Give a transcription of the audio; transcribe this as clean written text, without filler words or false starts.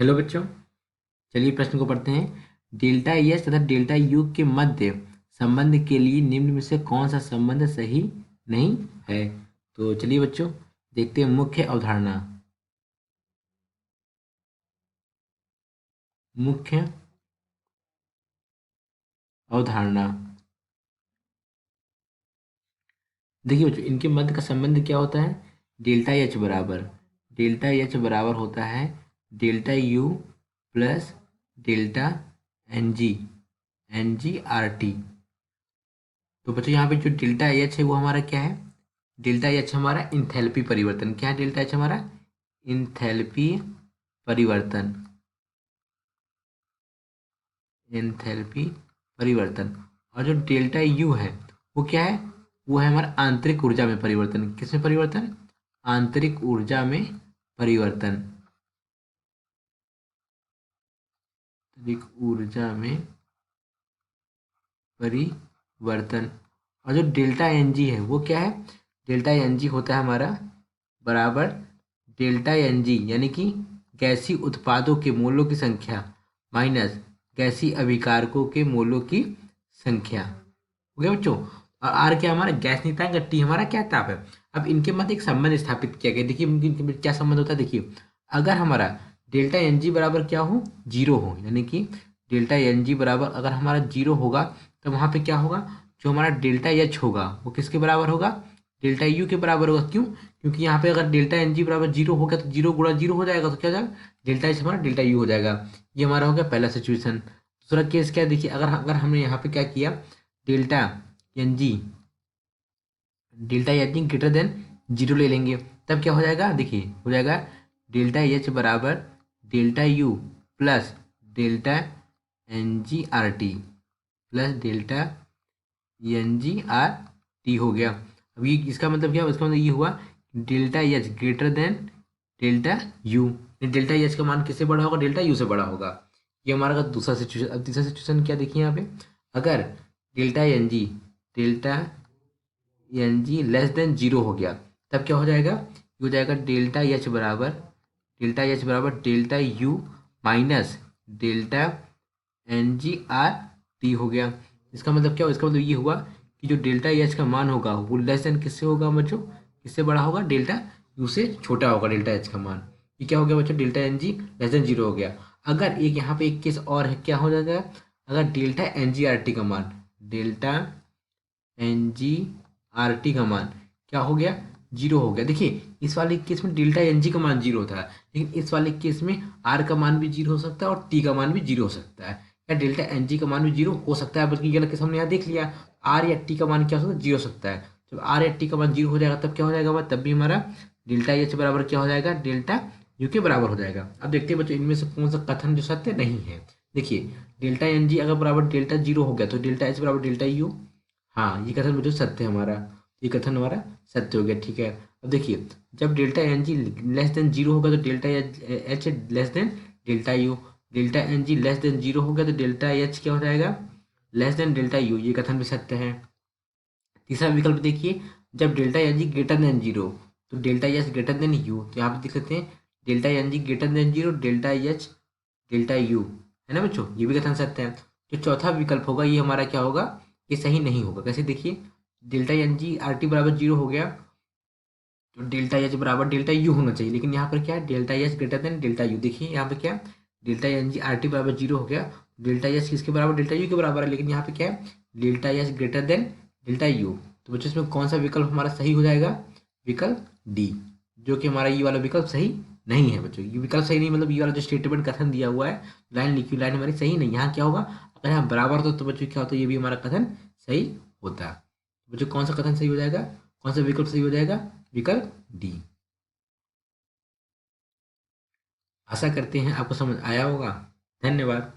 Hello बच्चों, चलिए प्रश्न को पढ़ते हैं। डेल्टा एच तथा डेल्टा यू के मध्य संबंध के लिए निम्न में से कौन सा संबंध सही नहीं है। तो चलिए बच्चों, देखते हैं मुख्य अवधारणा। मुख्य अवधारणा। देखिए बच्चों, इनके मध्य का संबंध क्या होता है। डेल्टा एच बराबर होता है delta U plus delta N G R T. तो बच्चों यहाँ पे जो डेल्टा एच है वो हमारा क्या है। डेल्टा एच हमारा इंथैल्पी परिवर्तन। क्या है डेल्टा एच हमारा? इंथैल्पी परिवर्तन। इंथैल्पी परिवर्तन। और जो डेल्टा यू है वो क्या है? वो है हमारा आंतरिक ऊर्जा में परिवर्तन। किसमें परिवर्तन? आंतरिक ऊर्जा में परिवर्तन। आंतरिक ऊर्जा में परिवर्तन। और जो डेल्टा एन जी है वो क्या है? डेल्टा एन जी होता है हमारा बराबर डेल्टा एन जी, यानी कि गैसीय उत्पादों के मोलों की संख्या माइनस गैसीय अभिकारकों के मोलों की संख्या। हो गया बच्चों। और आर क्या हमारा? गैस नियतांक, टी हमारा क्या ताप है। अब इनके मध्य एक संबंध स्थापित किया गया। देखिए इनके इनके बीच क्या संबंध होता है। देखिए, अगर हमारा डेल्टा एन जी बराबर क्या हो? जीरो हो, यानी कि डेल्टा एन जी बराबर अगर हमारा जीरो होगा तो वहाँ पे क्या होगा? जो हमारा डेल्टा एच होगा वो किसके बराबर होगा? डेल्टा यू के बराबर होगा। क्यों? क्योंकि यहाँ पे अगर डेल्टा एन जी बराबर जीरो हो गया तो जीरो गुणा जीरो हो जाएगा, तो क्या हो जाएगा? डेल्टा एच हमारा डेल्टा यू हो जाएगा। ये हमारा हो गया पहला सिचुएशन। दूसरा केस क्या है? देखिए, अगर अगर हमने यहाँ पे क्या किया, delta N G greater than zero ले लेंगे, तब क्या हो जाएगा? देखिए हो जाएगा डेल्टा एच बराबर delta U plus delta N G R T plus delta N G R T हो गया। अब ये इसका मतलब क्या? इसका मतलब ये हुआ delta H greater than delta U. Delta H का मान किससे बड़ा होगा? डेल्टा यू से बड़ा होगा। ये हमारा दूसरा सिचुएशन। अब तीसरा सिचुएशन क्या देखिए यहाँ पे। अगर delta N G less than zero हो गया, तब क्या हो जाएगा? ये हो जाएगा डेल्टा एच बराबर delta U minus delta N G R T हो गया। इसका मतलब क्या हुआ? इसका मतलब ये हुआ कि जो डेल्टा एच का मान होगा वो लेस देन किससे होगा बच्चों? किससे बड़ा होगा? डेल्टा यू से छोटा होगा डेल्टा एच का मान। ये क्या हो गया बच्चों? Delta N G less than zero हो गया। अगर एक यहाँ पे एक केस और है, क्या हो जाएगा? अगर delta N G R T का मान delta N G R T का मान क्या हो गया? जीरो हो गया। देखिए इस वाले केस में डेल्टा एन जी का मान जीरो होता है, लेकिन इस वाले केस में आर का मान भी जीरो हो सकता है और टी का मान भी जीरो हो सकता है। या डेल्टा एन जी का मान भी जीरो हो सकता है, बल्कि ये वाला केस हमने यहाँ देख लिया। आर या टी का मान क्या हो सकता है? जीरो हो सकता है। जब आर या टी का मान जीरो हो जाएगा तब क्या हो जाएगा? तब भी हमारा डेल्टा एच बराबर क्या हो जाएगा? डेल्टा यू के बराबर हो जाएगा। अब देखते हैं बच्चों, इनमें से कौन सा कथन जो सत्य नहीं है। देखिए, डेल्टा एन जी अगर बराबर डेल्टा जीरो हो गया तो डेल्टा एच बराबर डेल्टा यू। हाँ, ये कथन मुझे सत्य है हमारा। ये कथन हमारा सत्य हो गया। ठीक है। अब देखिए, जब delta N G less than zero होगा तो delta H less than delta U. Delta N G less than zero हो गया तो डेल्टा एच क्या हो जाएगा? Less than delta U. ये कथन भी सत्य है। तीसरा विकल्प देखिए, जब delta N G greater than zero तो delta H greater than U. तो यहाँ पे देख सकते हैं delta N G greater than zero delta H delta U, है ना बच्चों? ये भी कथन सत्य है। जो चौथा विकल्प होगा ये हमारा क्या होगा? ये सही नहीं होगा। कैसे? देखिए, delta N G R T बराबर जीरो हो गया तो डेल्टा एच बराबर डेल्टा यू होना चाहिए, लेकिन यहाँ पर क्या है? Delta H greater than delta U. देखिए यहाँ पे क्या है? Delta N G R T बराबर जीरो हो गया, डेल्टा एच किसके बराबर? डेल्टा यू के बराबर है, लेकिन यहाँ पे क्या है? Delta H greater than delta you. तो बच्चों इसमें कौन सा विकल्प हमारा सही हो जाएगा? विकल्प डी, जो कि हमारा ये वाला विकल्प सही नहीं है बच्चों। ये विकल्प सही नहीं मतलब ये वाला जो स्टेटमेंट कथन दिया हुआ है, लाइन लिखी हुई लाइन हमारी सही नहीं। यहाँ क्या होगा? अगर यहाँ बराबर होता तो बच्चों क्या होता? ये भी हमारा कथन सही होता। बच्चों कौन सा कथन सही हो जाएगा? कौन सा विकल्प सही हो जाएगा? विकल्प डी। आशा करते हैं आपको समझ आया होगा। धन्यवाद।